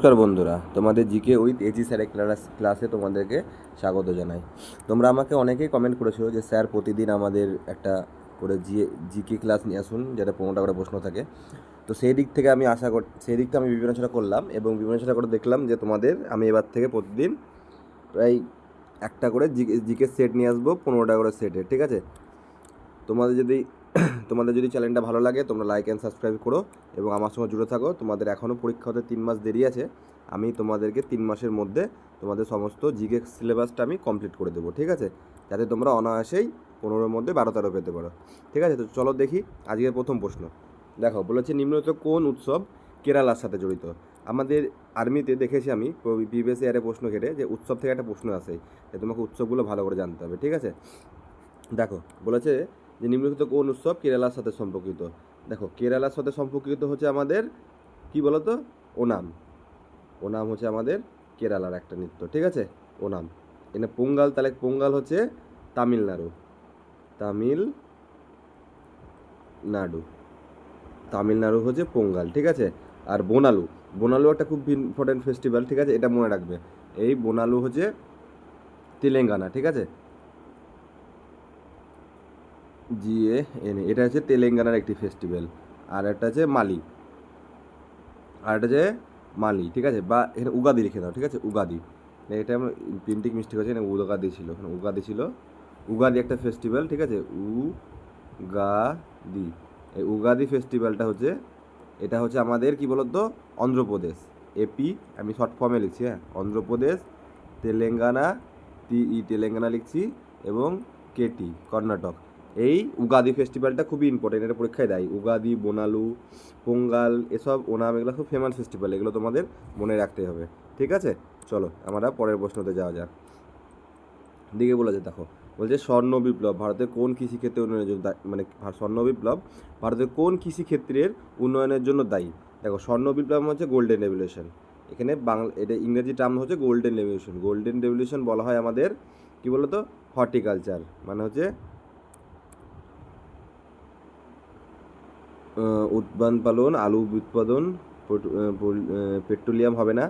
নমস্কার বন্ধুরা, তোমাদের জিকে উইথ এজি স্যারের ক্লাসে তোমাদেরকে স্বাগত জানাই। তোমরা আমাকে অনেকেই কমেন্ট করেছো যে স্যার প্রতিদিন আমাদের একটা করে জিকে ক্লাস নিয়ে আসুন, যেটা 15টা করে প্রশ্ন থাকে। তো সেই দিক থেকে আমি বিবেচনা করলাম এবং বিবেচনা করে দেখলাম যে আমি এবার থেকে প্রতিদিন প্রায় একটা করে জিকে সেট নিয়ে আসবো, 15টা করে সেটে, ঠিক আছে? তোমাদের যদি তোমাদের যদি চ্যানেলটা ভালো লাগে তোমরা লাইক অ্যান্ড সাবস্ক্রাইব করো এবং আমার সঙ্গে জুড়ে থাকো। তোমাদের এখনও পরীক্ষা হতে 3 মাস দেরি আছে। আমি তোমাদেরকে 3 মাসের মধ্যে তোমাদের সমস্ত জিকে সিলেবাসটা আমি কমপ্লিট করে দেবো, ঠিক আছে? যাতে তোমরা অনায়াসেই 15-র মধ্যে 12-13 পেতে পারো, ঠিক আছে? তো চলো দেখি আজকের প্রথম প্রশ্ন। দেখো, বলেছে নিম্নলিখিত কোন উৎসব কেরালার সাথে জড়িত? আমাদের আর্মিতে দেখেছি আমি প্রিভিয়াস ইয়ারে প্রশ্ন ঘেটে যে উৎসব থেকে একটা প্রশ্ন আসে, যে তোমাকে উৎসবগুলো ভালো করে জানতে হবে, ঠিক আছে? দেখো, বলেছে যে নিম্নলিখিত কোন উৎসব কেরালার সাথে সম্পর্কিত? দেখো, কেরালার সাথে সম্পর্কিত হচ্ছে আমাদের কি বলতো, ওনাম। ওনাম হচ্ছে আমাদের কেরালার একটা নৃত্য, ঠিক আছে? ওনাম। এখানে পোঙ্গাল, তাহলে পোঙ্গাল হচ্ছে তামিলনাড়ু। তামিলনাড়ু তামিলনাড়ু হচ্ছে পোঙ্গাল, ঠিক আছে? আর বোনালু, বোনালু একটা খুব ইম্পর্টেন্ট ফেস্টিভ্যাল, ঠিক আছে? এটা মনে রাখবে। এই বোনালু হচ্ছে তেলেঙ্গানা, ঠিক আছে? এটা হচ্ছে তেলেঙ্গানার একটি ফেস্টিভ্যাল। আর একটা হচ্ছে মালি, ঠিক আছে? বা এখানে উগাদি লিখে দাও, ঠিক আছে? উগাদি। এটা আমার প্রিন্টিং মিস্টেক হচ্ছে, এখানে উগাদি ছিল, এখানে উগাদি ছিল। উগাদি একটা ফেস্টিভ্যাল, ঠিক আছে? উগাদি। এই উগাদি ফেস্টিভ্যালটা হচ্ছে, এটা হচ্ছে আমাদের কি বলতো, অন্ধ্রপ্রদেশ। এপি, আমি শর্ট ফর্মে লিখছি, হ্যাঁ? অন্ধ্রপ্রদেশ, তেলেঙ্গানা, তেলেঙ্গানা লিখছি, এবং কেটি কর্ণাটক। এই উগাদি ফেস্টিভ্যালটা খুবই ইম্পর্টেন্ট, এটা পরীক্ষায় দেয়। উগাদি, বোনালু, পোঙ্গাল, এসব ওনাম, এগুলো খুব ফেমাস ফেস্টিভ্যাল, এগুলো তোমাদের মনে রাখতে হবে, ঠিক আছে? চলো আমরা পরের প্রশ্নতে যাওয়া যাক। দিকে বলেছে, দেখো, বলছে স্বর্ণ বিপ্লব ভারতের কোন কৃষিক্ষেত্রে উন্নয়নের জন্য স্বর্ণ বিপ্লব ভারতের কোন কৃষিক্ষেত্রের উন্নয়নের জন্য দায়ী? দেখো, স্বর্ণ বিপ্লব হচ্ছে গোল্ডেন রেভলিউশন। এখানে এটা ইংরেজি টার্ম হচ্ছে গোল্ডেন রেভলিউশন। গোল্ডেন রেভলিউশন বলা হয় আমাদের কি বলতো, হর্টিকালচার, মানে হচ্ছে উদ্যান পালন, আলু উৎপাদন, পেট্রোলিয়াম হবে না,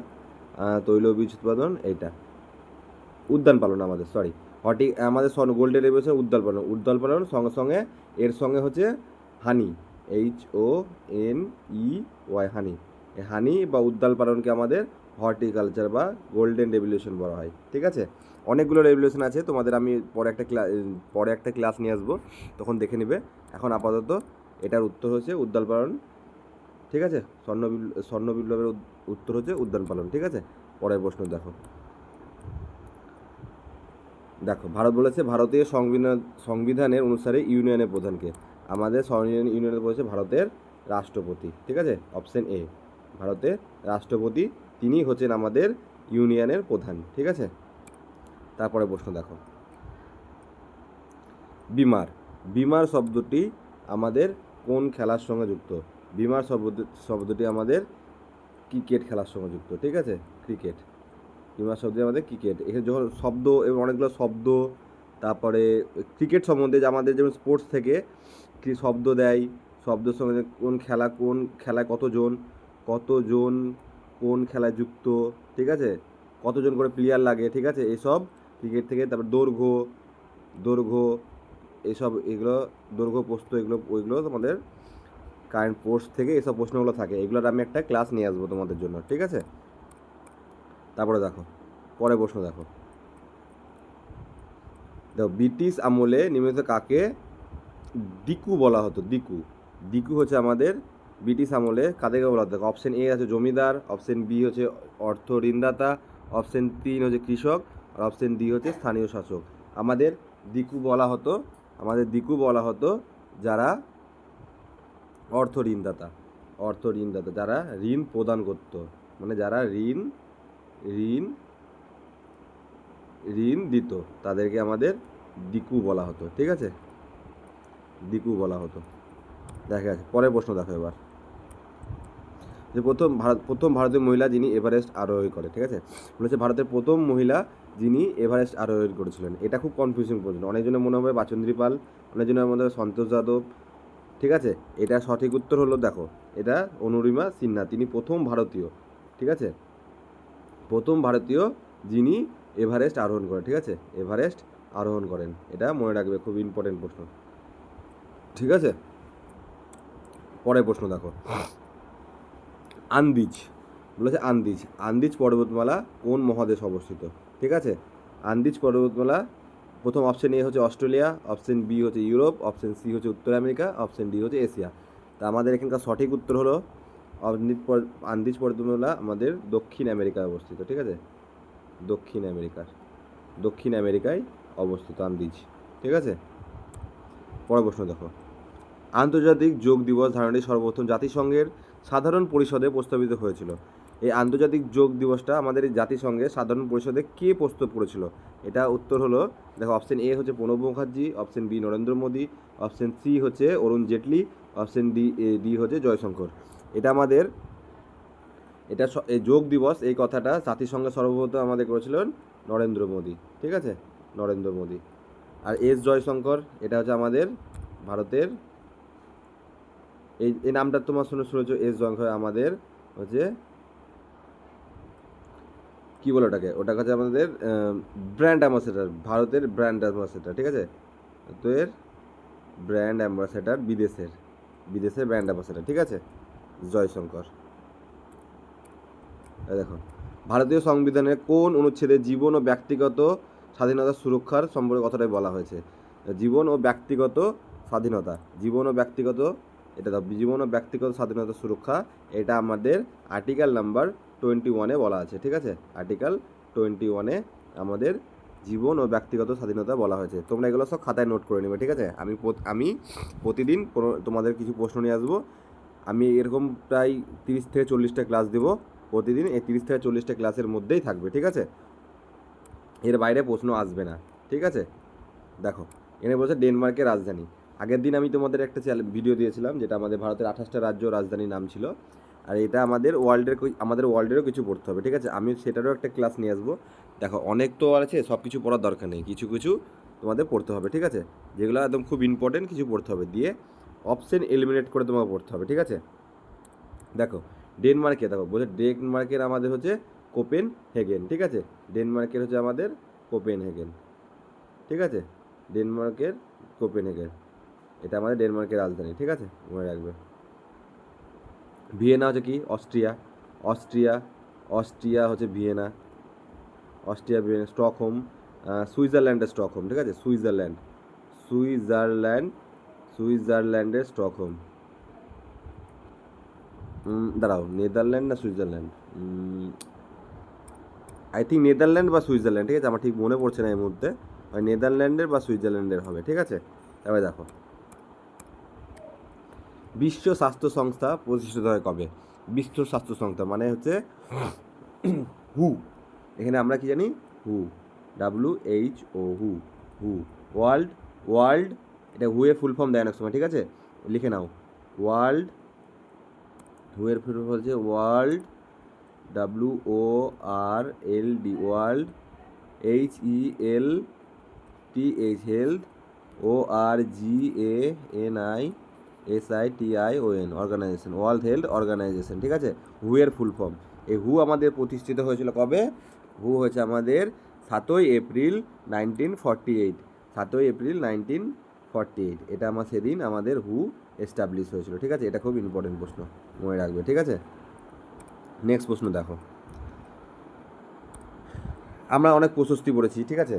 তৈলবীজ উৎপাদন, এইটা উদ্যান পালন আমাদের, সরি, আমাদের গোল্ডেন রেভলিউশন উদ্যান পালন সঙ্গে সঙ্গে এর সঙ্গে হচ্ছে হানি, HONEY, হানি। হানি বা উদ্যান পালনকে আমাদের হর্টিকালচার বা গোল্ডেন রেভলিউশন বলা হয়, ঠিক আছে? অনেকগুলো রেভলিউশন আছে, তোমাদের আমি পরে একটা ক্লাস নিয়ে আসবো, তখন দেখে নিবে। এখন আপাতত এটার উত্তর হচ্ছে উদ্যান পালন, ঠিক আছে? স্বর্ণ বিপ্লবের উত্তর হচ্ছে উদ্যান পালন, ঠিক আছে? পরের প্রশ্ন দেখো। দেখো, ভারত বলেছে ভারতীয় সংবিধানের অনুসারে ইউনিয়নের প্রধানকে? আমাদের ইউনিয়নের বলেছে ভারতের রাষ্ট্রপতি, ঠিক আছে? অপশন এ, ভারতের রাষ্ট্রপতি, তিনি হচ্ছেন আমাদের ইউনিয়নের প্রধান, ঠিক আছে? তারপরে প্রশ্ন দেখো, বিমার বিমার শব্দটি আমাদের কোন খেলার সঙ্গে যুক্ত? বিমার শব্দটি আমাদের ক্রিকেট খেলার সঙ্গে যুক্ত, ঠিক আছে? ক্রিকেট। বিমার শব্দটি আমাদের ক্রিকেট। এখানে যখন শব্দ এবং অনেকগুলো শব্দ, তারপরে ক্রিকেট সম্বন্ধে যে আমাদের যেমন স্পোর্টস থেকে কি শব্দ দেয়, শব্দের সঙ্গে কোন খেলায় কতজন কোন খেলায় যুক্ত, ঠিক আছে? কতজন করে প্লেয়ার লাগে, ঠিক আছে? এসব ক্রিকেট থেকে। তারপর দৈর্ঘ্য এগুলো দৈর্ঘ্য প্রস্থ, ওইগুলো তোমাদের কারেন্ট পোস্ট থেকে এসব প্রশ্নগুলো থাকে, এগুলোর আমি একটা ক্লাস নিয়ে আসবো তোমাদের জন্য, ঠিক আছে? তারপরে দেখো, পরের প্রশ্ন দেখো। ব্রিটিশ আমলে নিয়মিত কাকে দিকু বলা হতো? দিকু হচ্ছে আমাদের ব্রিটিশ আমলে কাদেরকে বলা হতো? অপশন এ আছে জমিদার, অপশন বি হচ্ছে অর্থ ঋণদাতা, অপশন 3 হচ্ছে কৃষক, আর অপশন ডি হচ্ছে স্থানীয় শাসক। আমাদের দিকু বলা হতো যারা অর্থ ঋণদাতা, যারা ঋণ প্রদান করত, মানে যারা ঋণ দিত, তাদেরকে আমাদের দিকু বলা হতো, ঠিক আছে? দিকু বলা হতো। দেখা গেছে। পরের প্রশ্ন দেখো এবার, যে প্রথম ভারতীয় মহিলা যিনি এভারেস্ট আরোহী করে, ঠিক আছে? বলেছে ভারতের প্রথম মহিলা যিনি এভারেস্ট আরোহী করেছিলেন। এটা খুব কনফিউজিং প্রশ্ন, অনেকজনের মনে হবে বাচন্দ্রী পাল, অনেকজনের মনে হবে সন্তোষ যাদব, ঠিক আছে? এটা সঠিক উত্তর হলো, দেখো, এটা অনুরিমা সিনহা, তিনি প্রথম ভারতীয়, ঠিক আছে? প্রথম ভারতীয় যিনি এভারেস্ট আরোহণ করেন, ঠিক আছে, এভারেস্ট আরোহণ করেন, এটা মনে রাখবে, খুব ইম্পর্টেন্ট প্রশ্ন, ঠিক আছে। পরের প্রশ্ন দেখো, আন্দিজ বলেছে, আন্দিজ পর্বতমালা কোন মহাদেশে অবস্থিত, ঠিক আছে। আন্দিজ পর্বতমালা প্রথম অপশন এ হচ্ছে অস্ট্রেলিয়া, অপশন বি হচ্ছে ইউরোপ, অপশন সি হচ্ছে উত্তর আমেরিকা, অপশন ডি হচ্ছে এশিয়া। তা আমাদের এখানকার সঠিক উত্তর হলো আন্দিজ পর্বতমালা আমাদের দক্ষিণ আমেরিকায় অবস্থিত, ঠিক আছে, দক্ষিণ আমেরিকায় অবস্থিত আন্দিজ, ঠিক আছে। পরের প্রশ্ন দেখো, আন্তর্জাতিক যোগ দিবস ধারণাটি সর্বপ্রথম জাতিসংঘের সাধারণ পরিষদে প্রস্তাবিত হয়েছিল। এই আন্তর্জাতিক যোগ দিবসটা আমাদের এই জাতিসংঘের সাধারণ পরিষদে কে প্রস্তুত করেছিল? এটা উত্তর হলো, দেখো, অপশন এ হচ্ছে Pranab Mukherjee, option B Narendra Modi, option C হচ্ছে অরুণ জেটলি, অপশন ডি হচ্ছে জয়শঙ্কর। এটা আমাদের এই যোগ দিবস, এই কথাটা জাতিসংঘের সর্বপ্রথম আমাদের করেছিলেন নরেন্দ্র মোদী, ঠিক আছে, নরেন্দ্র মোদী। আর এস জয়শঙ্কর, এটা হচ্ছে আমাদের ভারতের, এই নামটা তোমার শুনেছো, এস জয়শঙ্কর আমাদের হচ্ছে কী বলে ওটা হচ্ছে আমাদের ব্র্যান্ড অ্যাম্বাসেডার, ভারতের ব্র্যান্ড অ্যাম্বাসেডার, ঠিক আছে, তো এর ব্র্যান্ড অ্যাম্বাসেডার, বিদেশের ব্র্যান্ড অ্যাম্বাসেডার, ঠিক আছে, জয়শঙ্কর। দেখো, ভারতীয় সংবিধানের কোন অনুচ্ছেদে জীবন ও ব্যক্তিগত স্বাধীনতা সুরক্ষার সম্পর্কে কথাটাই বলা হয়েছে? জীবন ও ব্যক্তিগত স্বাধীনতা, জীবন ও ব্যক্তিগত স্বাধীনতা সুরক্ষা, এটা আমাদের আর্টিকেল নাম্বার 21 বলা আছে, ঠিক আছে, আর্টিকেল 21 আমাদের জীবন ও ব্যক্তিগত স্বাধীনতা বলা হয়েছে। তোমরা এগুলো সব খাতায় নোট করে নেবে, ঠিক আছে। আমি প্রতিদিন তোমাদের কিছু প্রশ্ন নিয়ে আসবো। আমি এরকম প্রায় 30 থেকে 40টা ক্লাস দেবো প্রতিদিন। এই 30 থেকে 40টা ক্লাসের মধ্যেই থাকবে, ঠিক আছে, এর বাইরে প্রশ্ন আসবে না, ঠিক আছে। দেখো, এখানে বলছে ডেনমার্কের রাজধানী। আগের দিন আমি তোমাদের একটা ভিডিও দিয়েছিলাম, যেটা আমাদের ভারতের 28টা রাজ্য রাজধানীর নাম ছিল। আর এটা আমাদের ওয়ার্ল্ডেরও কিছু পড়তে হবে, ঠিক আছে। আমি সেটারও একটা ক্লাস নিয়ে আসবো। দেখো, অনেক তো আছে, সব কিছু পড়ার দরকার নেই, কিছু কিছু তোমাদের পড়তে হবে, ঠিক আছে, যেগুলো একদম খুব ইম্পর্টেন্ট কিছু পড়তে হবে, দিয়ে অপশন এলিমিনেট করে তোমাকে পড়তে হবে, ঠিক আছে। দেখো, ডেনমার্কের আমাদের হচ্ছে কোপেনহেগেন, ঠিক আছে, ডেনমার্কের হচ্ছে আমাদের কোপেনহেগেন, ঠিক আছে, ডেনমার্কের কোপেনহেগেন, এটা আমাদের ডেনমার্কের রাজধানী, ঠিক আছে, মনে রাখবে। ভিয়েনা হচ্ছে কি? অস্ট্রিয়া হচ্ছে ভিয়েনা, ভিয়েনা। স্টকহোম, সুইজারল্যান্ডের স্টকহোম, ঠিক আছে, সুইজারল্যান্ডের স্টকহোম। দাঁড়াও, নেদারল্যান্ড না সুইজারল্যান্ড, আই থিঙ্ক নেদারল্যান্ড বা সুইজারল্যান্ড, ঠিক আছে, আমার ঠিক মনে পড়ছে না এই মুহূর্তে, নেদারল্যান্ডের বা সুইজারল্যান্ডের হবে, ঠিক আছে। এবার দেখো, বিশ্ব স্বাস্থ্য সংস্থা প্রতিষ্ঠিত হয় কবে? বিশ্ব স্বাস্থ্য সংস্থা মানে হচ্ছে হু, এখানে আমরা কি জানি? হু, WHO, হু, ওয়ার্ল্ড, এটা হু এর ফুল ফর্ম দেয় অনেক সময়, ঠিক আছে, লিখে নাও, হু এর ফুল ফর্ম হচ্ছে world, WORLD, world, HELTH, health, ORGANISITION, organisation, world health organisation, ঠিক আছে, হু এর ফুল ফর্ম। এই হু আমাদের প্রতিষ্ঠিত হয়েছিল কবে? হু হয়েছে আমাদের 7ই এপ্রিল 1948, 7ই এপ্রিল 1948, এটা সেদিন আমাদের হু এস্টাবলিশ হয়েছিল, ঠিক আছে। এটা খুব ইম্পর্টেন্ট প্রশ্ন, মনে রাখবে, ঠিক আছে। নেক্সট প্রশ্ন দেখো, আমরা অনেক প্রশস্তি পড়েছি, ঠিক আছে,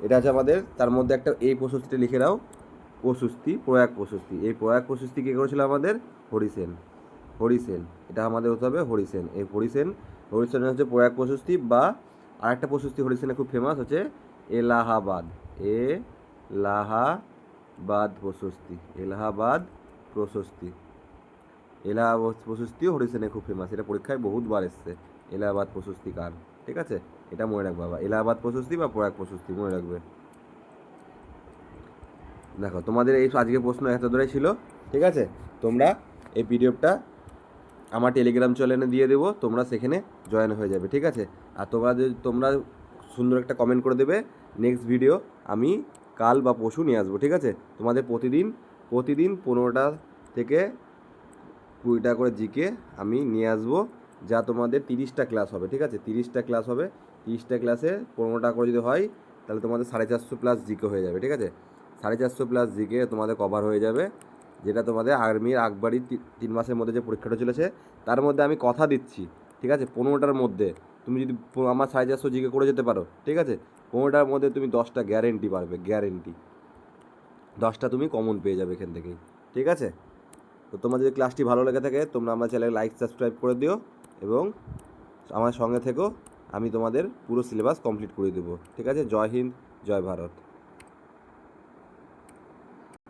এটা হচ্ছে আমাদের, তার মধ্যে একটা এই প্রশস্তিটা লিখে নাও, প্রয়াগ প্রশস্তি। এই প্রয়াগ প্রশস্তি কে করেছিল আমাদের? হরিসেন, এটা আমাদের হতে হবে হরিসেন। এই হরিসেন হচ্ছে প্রয়াগ প্রশস্তি, বা আরেকটা প্রশস্তি হরিসেনের খুব ফেমাস হচ্ছে এলাহাবাদ প্রশস্তিও হরিসেনের খুব ফেমাস, এটা পরীক্ষায় বহুতবার এসছে, এলাহাবাদ প্রশস্তি কার, ঠিক আছে, এটা মনে রাখবে বাবা, এলাহাবাদ প্রশস্তি বা প্রয়াগ প্রশস্তি মনে রাখবে। দেখো, তোমাদের এই আজকে প্রশ্ন এত দূরে ছিল, ঠিক আছে। তোমরা এই পিডিএফটা আমার টেলিগ্রাম চ্যানেলে দিয়ে দেবো, তোমরা সেখানে জয়েন হয়ে যাবে, ঠিক আছে। আর তোমরা সুন্দর একটা কমেন্ট করে দেবে, নেক্সট ভিডিও আমি কাল বা পরশু নিয়ে আসবো, ঠিক আছে। তোমাদের প্রতিদিন 15টা থেকে 20টা করে জিকে আমি নিয়ে আসবো, যা তোমাদের 30টা ক্লাস হবে, ঠিক আছে? 30টা ক্লাস হবে, 30টা ক্লাসে 15টা করে যদি হয় তাহলে তোমাদের 450 প্লাস জিকে হয়ে যাবে, ঠিক আছে? 450 প্লাস জিকে তোমাদের কভার হয়ে যাবে, যেটা তোমাদের আর্মির আকবরী 3 মাসের মধ্যে যে পরীক্ষাটা চলেছে তার মধ্যে আমি কথা দিচ্ছি, ঠিক আছে? 15টার মধ্যে তুমি যদি আমার 450 জিকে করে যেতে পারো, ঠিক আছে? 15টার মধ্যে তুমি 10টা গ্যারেন্টি পারবে, গ্যারেন্টি 10টা তুমি কমন পেয়ে যাবে এখান থেকেই, ঠিক আছে? তো তোমার যদি ক্লাসটি ভালো লেগে থাকে তোমরা আমার চ্যানেলে লাইক সাবস্ক্রাইব করে দিও এবং আমার সঙ্গে থেকো, আমি তোমাদের পুরো সিলেবাস কমপ্লিট করে দেবো, ঠিক আছে? জয় হিন্দ, জয় ভারত।